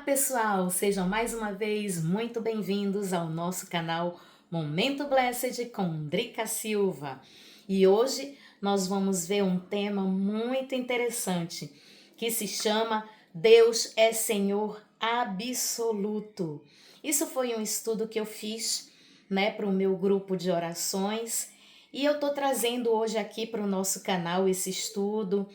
Pessoal, sejam mais uma vez muito bem-vindos ao nosso canal Momento Blessed com Drica Silva. E hoje nós vamos ver um tema muito interessante que se chama Deus é Senhor Absoluto. Isso foi um estudo que eu fiz, para o meu grupo de orações e eu tô trazendo hoje aqui para o nosso canal esse estudo.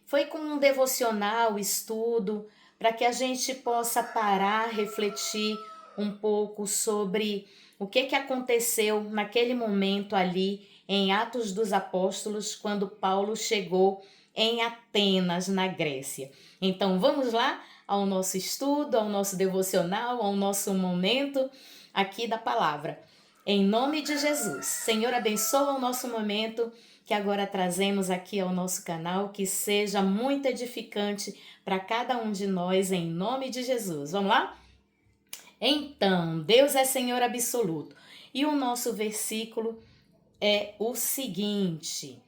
Foi como um devocional, estudo, para que a gente possa parar, refletir um pouco sobre o que aconteceu naquele momento ali em Atos dos Apóstolos, quando Paulo chegou em Atenas, na Grécia. Então vamos lá ao nosso estudo, ao nosso devocional, ao nosso momento aqui da palavra. Em nome de Jesus, Senhor, abençoa o nosso momento que agora trazemos aqui ao nosso canal, que seja muito edificante para cada um de nós, em nome de Jesus. Vamos lá? Então, Deus é Senhor absoluto. E o nosso versículo é o seguinte: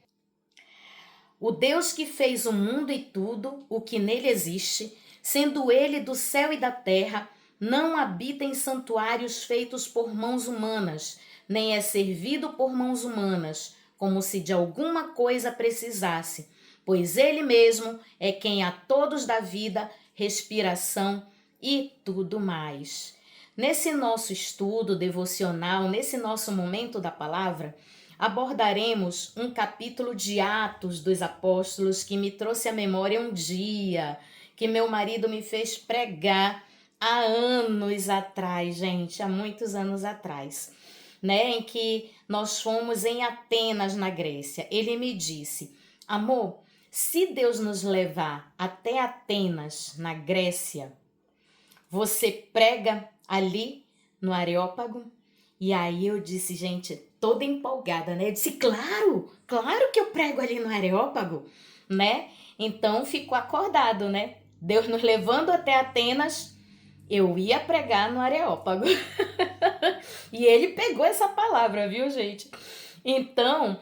o Deus que fez o mundo e tudo o que nele existe, sendo ele do céu e da terra, não habita em santuários feitos por mãos humanas, nem é servido por mãos humanas, como se de alguma coisa precisasse, pois ele mesmo é quem a todos dá vida, respiração e tudo mais. Nesse nosso estudo devocional, nesse nosso momento da palavra, abordaremos um capítulo de Atos dos Apóstolos que me trouxe à memória um dia que meu marido me fez pregar há anos atrás, gente, há muitos anos atrás, em que nós fomos em Atenas, na Grécia. Ele me disse: amor, se Deus nos levar até Atenas, na Grécia, você prega ali no Areópago? E aí eu disse, gente, toda empolgada, né? Eu disse, claro que eu prego ali no Areópago, né? Então ficou acordado, né? Deus nos levando até Atenas, eu ia pregar no Areópago. E ele pegou essa palavra, viu, gente? Então,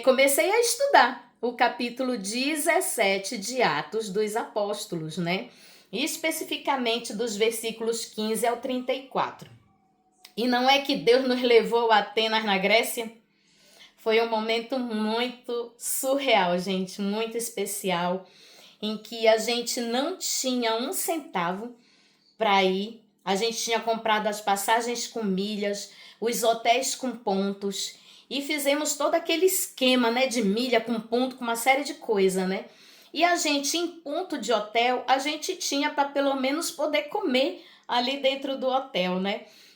comecei a estudar o capítulo 17 de Atos dos Apóstolos, né? Especificamente dos versículos 15 ao 34. E não é que Deus nos levou a Atenas, na Grécia? Foi um momento muito surreal, gente, muito especial, em que a gente não tinha um centavo para ir. A gente tinha comprado as passagens com milhas, os hotéis com pontos, e fizemos todo aquele esquema, de milha com ponto, com uma série de coisa, E a gente, em ponto de hotel, a gente tinha para pelo menos poder comer ali dentro do hotel,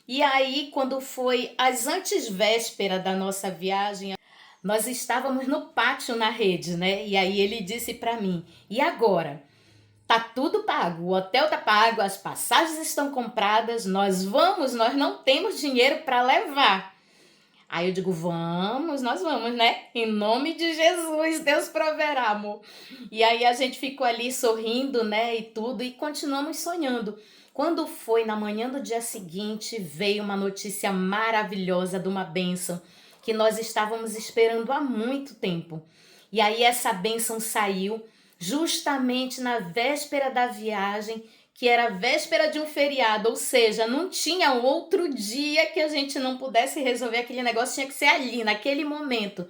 E aí, quando foi as antevésperas da nossa viagem, nós estávamos no pátio na rede, E aí ele disse para mim: e agora? Tá tudo pago, o hotel tá pago, as passagens estão compradas, nós não temos dinheiro para levar. Aí eu digo, nós vamos, Em nome de Jesus, Deus proverá, amor. E aí a gente ficou ali sorrindo, e tudo, e continuamos sonhando. Quando foi na manhã do dia seguinte, veio uma notícia maravilhosa de uma bênção que nós estávamos esperando há muito tempo. E aí essa bênção saiu justamente na véspera da viagem, que era véspera de um feriado, ou seja, não tinha outro dia que a gente não pudesse resolver aquele negócio, tinha que ser ali, naquele momento.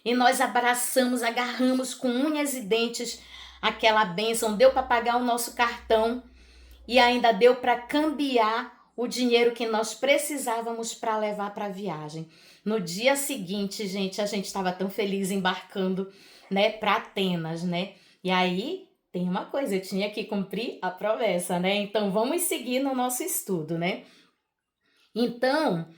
E nós abraçamos, agarramos com unhas e dentes aquela bênção, deu para pagar o nosso cartão e ainda deu para cambiar o dinheiro que nós precisávamos para levar para a viagem. No dia seguinte, gente, a gente estava tão feliz embarcando, para Atenas, E aí, tem uma coisa, eu tinha que cumprir a promessa, Então, vamos seguir no nosso estudo, Então,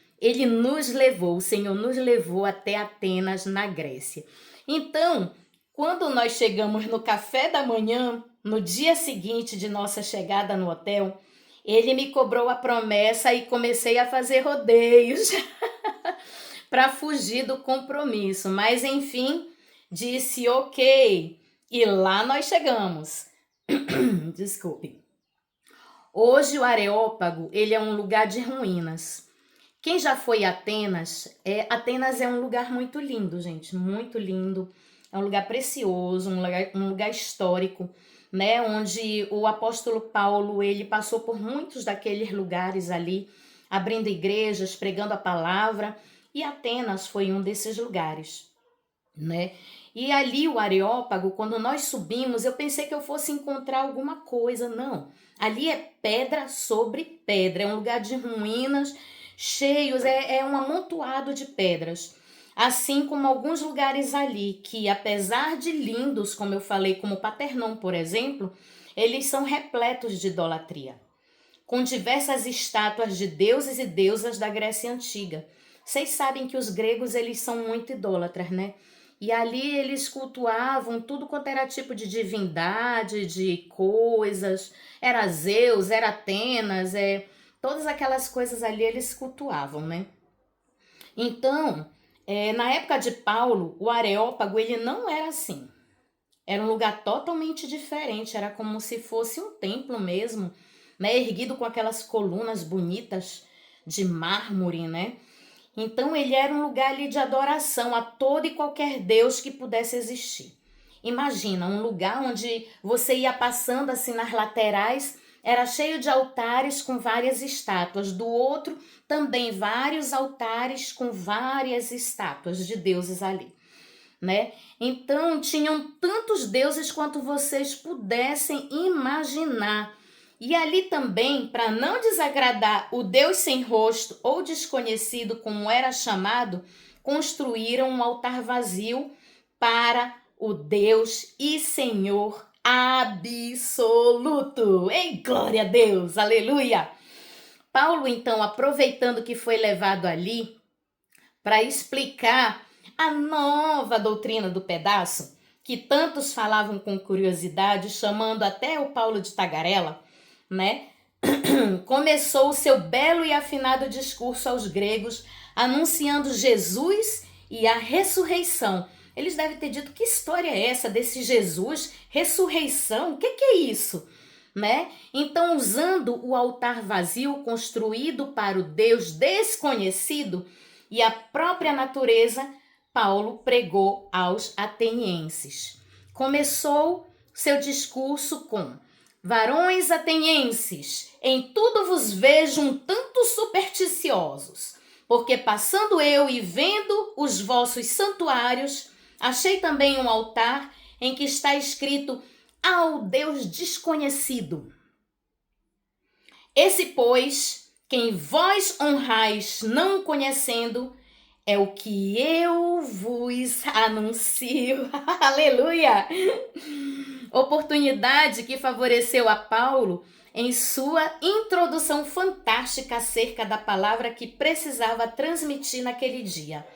o Senhor nos levou até Atenas, na Grécia. Então, quando nós chegamos no café da manhã, no dia seguinte de nossa chegada no hotel, ele me cobrou a promessa e comecei a fazer rodeios para fugir do compromisso. Mas, enfim, disse ok. E lá nós chegamos. Desculpe. Hoje o Areópago, ele é um lugar de ruínas. Quem já foi a Atenas, Atenas é um lugar muito lindo, gente, muito lindo. É um lugar precioso, um lugar histórico, né, onde o apóstolo Paulo, ele passou por muitos daqueles lugares ali, abrindo igrejas, pregando a palavra, e Atenas foi um desses lugares, né? E ali o Areópago, quando nós subimos, eu pensei que eu fosse encontrar alguma coisa, não. Ali é pedra sobre pedra, é um lugar de ruínas, cheios, é um amontoado de pedras. Assim como alguns lugares ali que, apesar de lindos, como eu falei, como Paternon, por exemplo, eles são repletos de idolatria, com diversas estátuas de deuses e deusas da Grécia Antiga. Vocês sabem que os gregos, eles são muito idólatras, né? E ali eles cultuavam tudo quanto era tipo de divindade, de coisas. Era Zeus, era Atenas, todas aquelas coisas ali eles cultuavam, né? Então, na época de Paulo, o Areópago, ele não era assim. Era um lugar totalmente diferente, era como se fosse um templo mesmo, né? Erguido com aquelas colunas bonitas de mármore, né? Então ele era um lugar ali de adoração a todo e qualquer Deus que pudesse existir. Imagina, um lugar onde você ia passando assim nas laterais, era cheio de altares com várias estátuas. Do outro, também vários altares com várias estátuas de deuses ali, né? Então tinham tantos deuses quanto vocês pudessem imaginar. E ali também, para não desagradar o Deus sem rosto ou desconhecido, como era chamado, construíram um altar vazio para o Deus e Senhor absoluto. Ei, glória a Deus, aleluia! Paulo, então, aproveitando que foi levado ali para explicar a nova doutrina do pedaço, que tantos falavam com curiosidade, chamando até o Paulo de tagarela, né? Começou o seu belo e afinado discurso aos gregos, anunciando Jesus e a ressurreição. Eles devem ter dito: que história é essa desse Jesus? Ressurreição? O que é isso? Né? Então, usando o altar vazio construído para o Deus desconhecido e a própria natureza, Paulo pregou aos atenienses. Começou seu discurso com: varões atenienses, em tudo vos vejo um tanto supersticiosos, porque passando eu e vendo os vossos santuários, achei também um altar em que está escrito: ao Deus desconhecido. Esse, pois, quem vós honrais não conhecendo, é o que eu vos anuncio. Aleluia! Oportunidade que favoreceu a Paulo em sua introdução fantástica acerca da palavra que precisava transmitir naquele dia.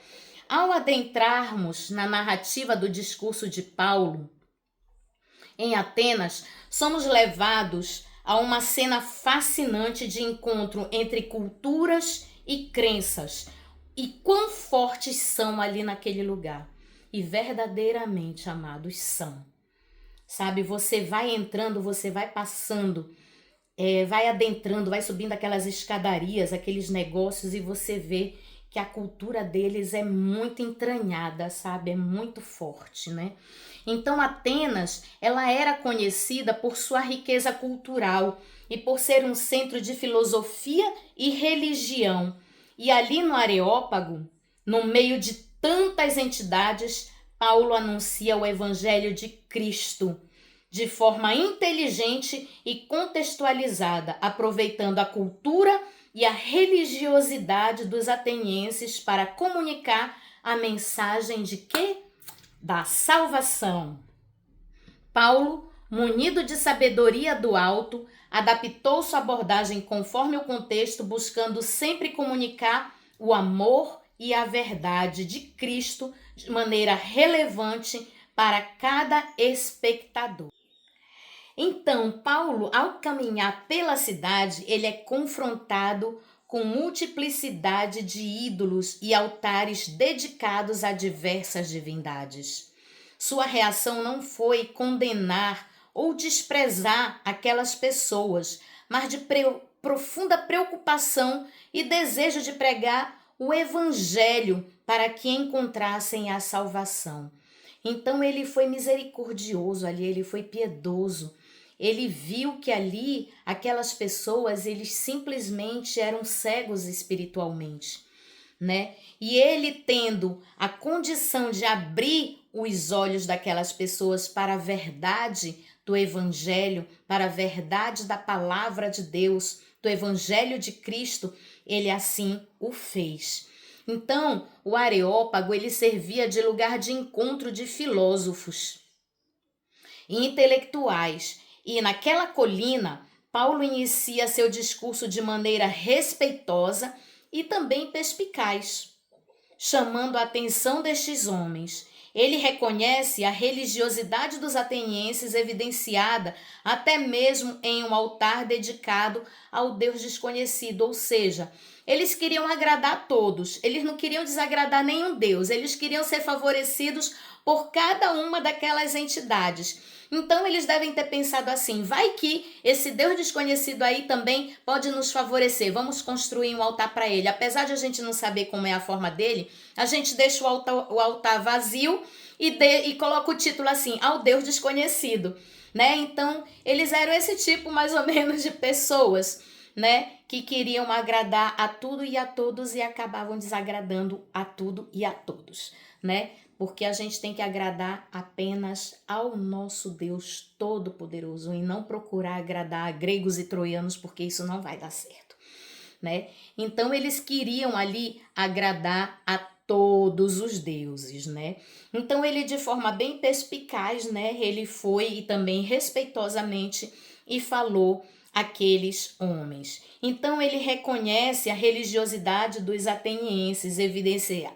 Ao adentrarmos na narrativa do discurso de Paulo em Atenas, somos levados a uma cena fascinante de encontro entre culturas e crenças, e quão fortes são ali naquele lugar. E verdadeiramente, amados, são. Sabe, você vai entrando, você vai passando, vai adentrando, vai subindo aquelas escadarias, aqueles negócios, e você vê que a cultura deles é muito entranhada, sabe? É muito forte, né? Então, Atenas, ela era conhecida por sua riqueza cultural e por ser um centro de filosofia e religião. E ali no Areópago, no meio de tantas entidades, Paulo anuncia o Evangelho de Cristo de forma inteligente e contextualizada, aproveitando a cultura e a religiosidade dos atenienses para comunicar a mensagem de quê? Da salvação. Paulo, munido de sabedoria do alto, adaptou sua abordagem conforme o contexto, buscando sempre comunicar o amor e a verdade de Cristo de maneira relevante para cada espectador. Então, Paulo, ao caminhar pela cidade, ele é confrontado com multiplicidade de ídolos e altares dedicados a diversas divindades. Sua reação não foi condenar ou desprezar aquelas pessoas, mas de profunda preocupação e desejo de pregar o evangelho para que encontrassem a salvação. Então ele foi misericordioso ali, ele foi piedoso, ele viu que ali aquelas pessoas, eles simplesmente eram cegos espiritualmente, né? E ele tendo a condição de abrir os olhos daquelas pessoas para a verdade do evangelho, para a verdade da palavra de Deus, do evangelho de Cristo, ele assim o fez. Então, o Areópago, ele servia de lugar de encontro de filósofos e intelectuais. E naquela colina, Paulo inicia seu discurso de maneira respeitosa e também perspicaz, chamando a atenção destes homens. Ele reconhece a religiosidade dos atenienses evidenciada até mesmo em um altar dedicado ao Deus desconhecido, ou seja, eles queriam agradar a todos, eles não queriam desagradar nenhum Deus, eles queriam ser favorecidos por cada uma daquelas entidades. Então eles devem ter pensado assim, vai que esse Deus desconhecido aí também pode nos favorecer, vamos construir um altar para ele. Apesar de a gente não saber como é a forma dele, a gente deixa o altar vazio e coloca o título assim, ao Deus desconhecido, né? Então eles eram esse tipo mais ou menos de pessoas, né? Que queriam agradar a tudo e a todos e acabavam desagradando a tudo e a todos, né? Porque a gente tem que agradar apenas ao nosso Deus Todo-Poderoso e não procurar agradar a gregos e troianos, porque isso não vai dar certo, né? Então eles queriam ali agradar a todos os deuses, né? Então ele, de forma bem perspicaz, né, ele foi e também respeitosamente e falou aqueles homens. Então ele reconhece a religiosidade dos atenienses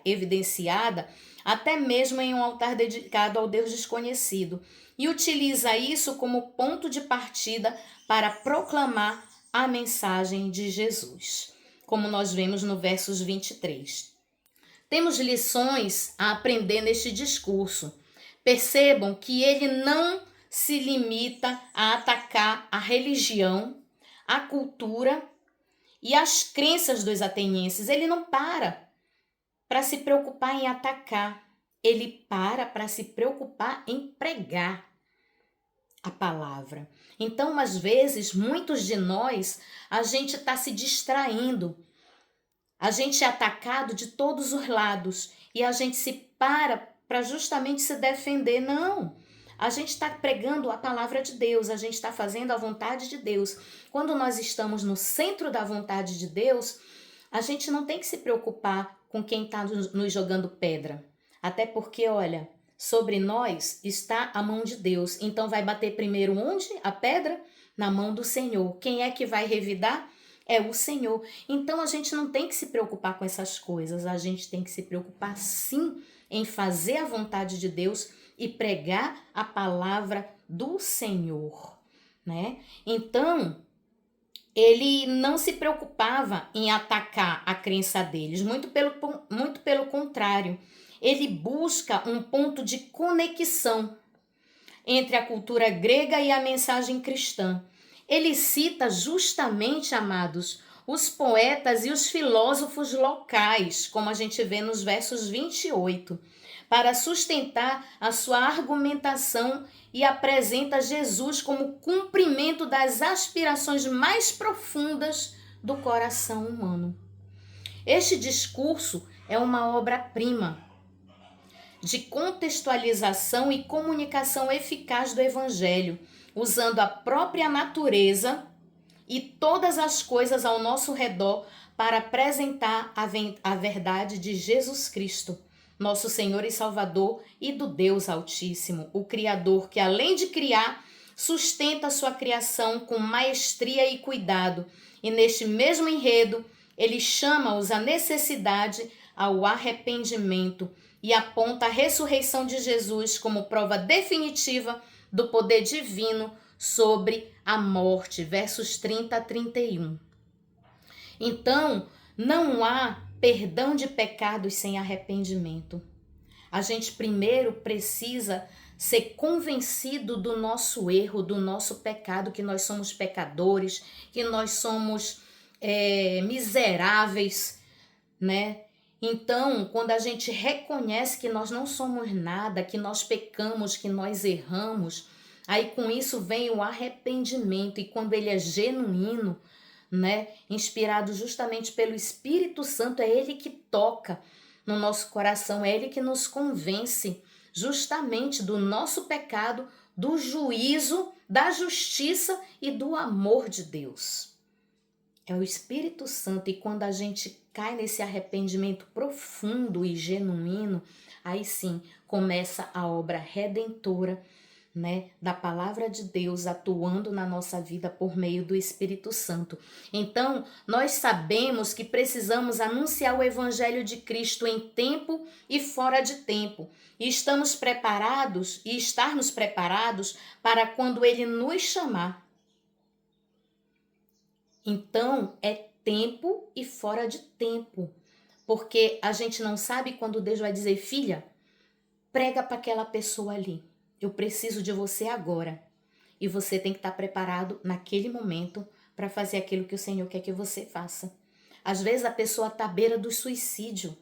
evidenciada até mesmo em um altar dedicado ao Deus desconhecido, e utiliza isso como ponto de partida para proclamar a mensagem de Jesus, como nós vemos no versos 23. Temos lições a aprender neste discurso. Percebam que ele não se limita a atacar a religião, a cultura e as crenças dos atenienses. Ele não para se preocupar em atacar. Ele para se preocupar em pregar a palavra. Então, às vezes, muitos de nós, a gente está se distraindo. A gente é atacado de todos os lados e a gente se para justamente se defender. Não, a gente está pregando a palavra de Deus, a gente está fazendo a vontade de Deus. Quando nós estamos no centro da vontade de Deus, a gente não tem que se preocupar com quem está nos jogando pedra. Até porque, olha, sobre nós está a mão de Deus. Então vai bater primeiro onde? A pedra? Na mão do Senhor. Quem é que vai revidar? É o Senhor. Então a gente não tem que se preocupar com essas coisas, a gente tem que se preocupar sim em fazer a vontade de Deus e pregar a palavra do Senhor, né? Então, ele não se preocupava em atacar a crença deles, muito pelo contrário, ele busca um ponto de conexão entre a cultura grega e a mensagem cristã. Ele cita justamente, amados, os poetas e os filósofos locais, como a gente vê nos versos 28, para sustentar a sua argumentação e apresenta Jesus como cumprimento das aspirações mais profundas do coração humano. Este discurso é uma obra-prima de contextualização e comunicação eficaz do Evangelho, usando a própria natureza e todas as coisas ao nosso redor para apresentar a verdade de Jesus Cristo, nosso Senhor e Salvador, e do Deus Altíssimo, o Criador, que além de criar, sustenta a sua criação com maestria e cuidado. E neste mesmo enredo, ele chama-os à necessidade, ao arrependimento, e aponta a ressurreição de Jesus como prova definitiva do poder divino sobre a morte, versos 30 a 31. Então, não há perdão de pecados sem arrependimento. A gente primeiro precisa ser convencido do nosso erro, do nosso pecado, que nós somos pecadores, que nós somos miseráveis, né? Então, quando a gente reconhece que nós não somos nada, que nós pecamos, que nós erramos, Aí com isso vem o arrependimento, e quando ele é genuíno, né, inspirado justamente pelo Espírito Santo, é ele que toca no nosso coração, é ele que nos convence justamente do nosso pecado, do juízo, da justiça e do amor de Deus. É o Espírito Santo, e quando a gente cai nesse arrependimento profundo e genuíno, aí sim começa a obra redentora, né, da palavra de Deus atuando na nossa vida por meio do Espírito Santo. Então, nós sabemos que precisamos anunciar o Evangelho de Cristo em tempo e fora de tempo. E estamos preparados e estarmos preparados para quando Ele nos chamar. Então, é tempo e fora de tempo. Porque a gente não sabe quando Deus vai dizer: filha, prega para aquela pessoa ali. Eu preciso de você agora. E você tem que estar preparado naquele momento para fazer aquilo que o Senhor quer que você faça. Às vezes a pessoa está à beira do suicídio.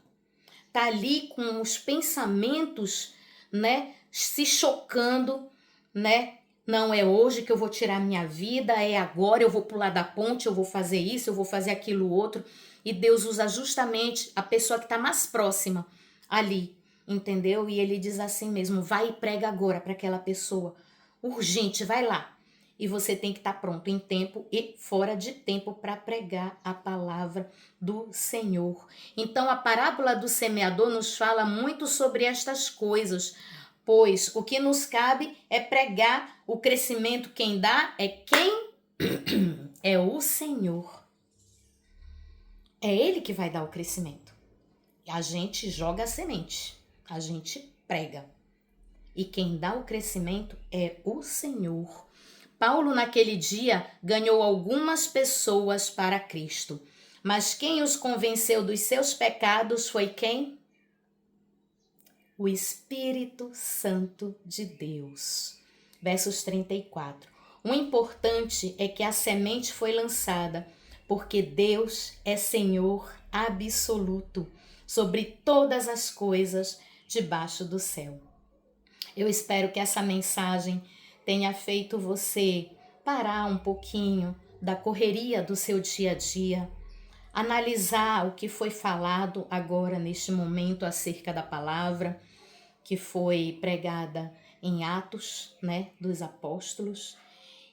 Está ali com os pensamentos, né, se chocando, né? Não é hoje que eu vou tirar minha vida, é agora, eu vou pular da ponte, eu vou fazer isso, eu vou fazer aquilo outro. E Deus usa justamente a pessoa que está mais próxima ali, entendeu? E ele diz assim mesmo: vai e prega agora para aquela pessoa. Urgente, vai lá. E você tem que estar pronto em tempo e fora de tempo para pregar a palavra do Senhor. Então, a parábola do semeador nos fala muito sobre estas coisas, pois o que nos cabe é pregar o crescimento. Quem dá é quem? É o Senhor. É Ele que vai dar o crescimento. A gente joga a semente, a gente prega. E quem dá o crescimento é o Senhor. Paulo, naquele dia, ganhou algumas pessoas para Cristo. Mas quem os convenceu dos seus pecados foi quem? O Espírito Santo de Deus. Versos 34. O importante é que a semente foi lançada, porque Deus é Senhor absoluto sobre todas as coisas debaixo do céu. Eu espero que essa mensagem tenha feito você parar um pouquinho da correria do seu dia a dia, analisar o que foi falado agora neste momento acerca da palavra que foi pregada em Atos, né, dos Apóstolos,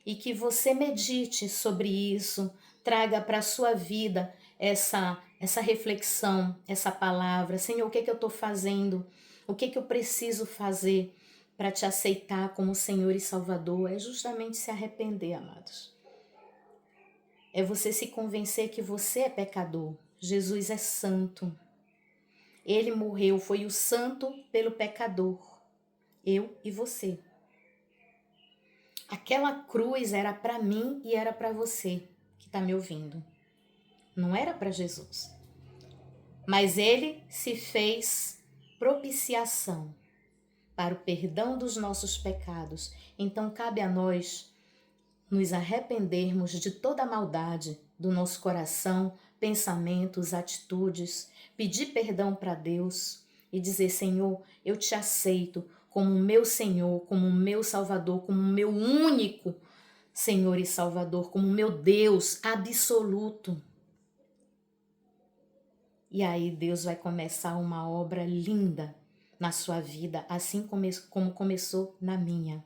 e que você medite sobre isso, traga para a sua vida essa reflexão, essa palavra. Senhor, o que é que eu estou fazendo? O que é que eu preciso fazer para te aceitar como Senhor e Salvador? É justamente se arrepender, amados. É você se convencer que você é pecador. Jesus é santo. Ele morreu, foi o santo pelo pecador. Eu e você. Aquela cruz era para mim e era para você que está me ouvindo. Não era para Jesus. Mas ele se fez propiciação para o perdão dos nossos pecados. Então cabe a nós nos arrependermos de toda a maldade do nosso coração, pensamentos, atitudes, pedir perdão para Deus e dizer: Senhor, eu te aceito como meu Senhor, como meu Salvador, como meu único Senhor e Salvador, como meu Deus absoluto. E aí Deus vai começar uma obra linda na sua vida, assim como começou na minha.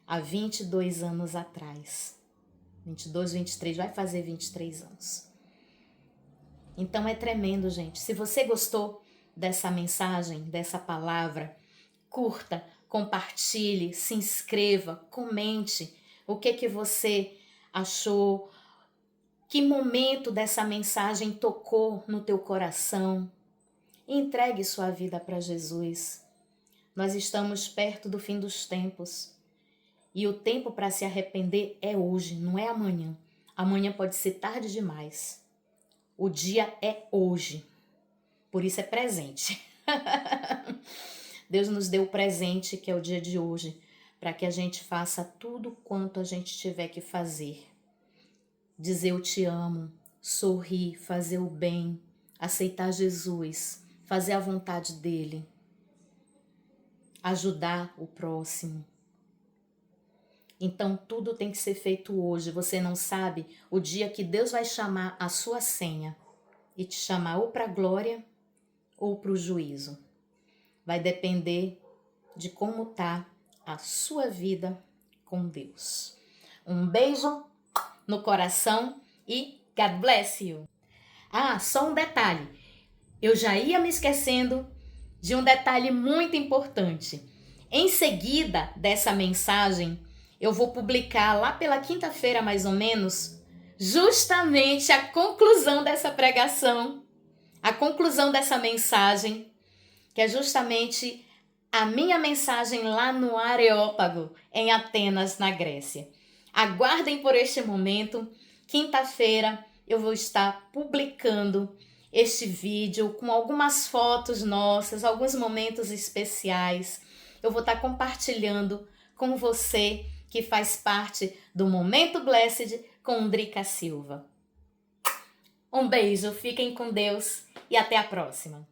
Há 22 anos atrás. 22, 23, vai fazer 23 anos. Então é tremendo, gente. Se você gostou dessa mensagem, dessa palavra, curta, compartilhe, se inscreva, comente o que você achou, que momento dessa mensagem tocou no teu coração. Entregue sua vida para Jesus. Nós estamos perto do fim dos tempos. E o tempo para se arrepender é hoje, não é amanhã. Amanhã pode ser tarde demais. O dia é hoje. Por isso é presente. Deus nos deu o presente, que é o dia de hoje, para que a gente faça tudo quanto a gente tiver que fazer. Dizer eu te amo, sorrir, fazer o bem, aceitar Jesus, fazer a vontade dele, ajudar o próximo. Então tudo tem que ser feito hoje. Você não sabe o dia que Deus vai chamar a sua senha e te chamar ou para a glória ou para o juízo. Vai depender de como tá a sua vida com Deus. Um beijo no coração e God bless you. Ah, só um detalhe. Eu já ia me esquecendo de um detalhe muito importante. Em seguida dessa mensagem, eu vou publicar lá pela quinta-feira, mais ou menos, justamente a conclusão dessa pregação, a conclusão dessa mensagem, que é justamente a minha mensagem lá no Areópago, em Atenas, na Grécia. Aguardem por este momento. Quinta-feira eu vou estar publicando este vídeo com algumas fotos nossas, alguns momentos especiais. Eu vou estar compartilhando com você que faz parte do Momento Blessed com Drica Silva. Um beijo, fiquem com Deus e até a próxima.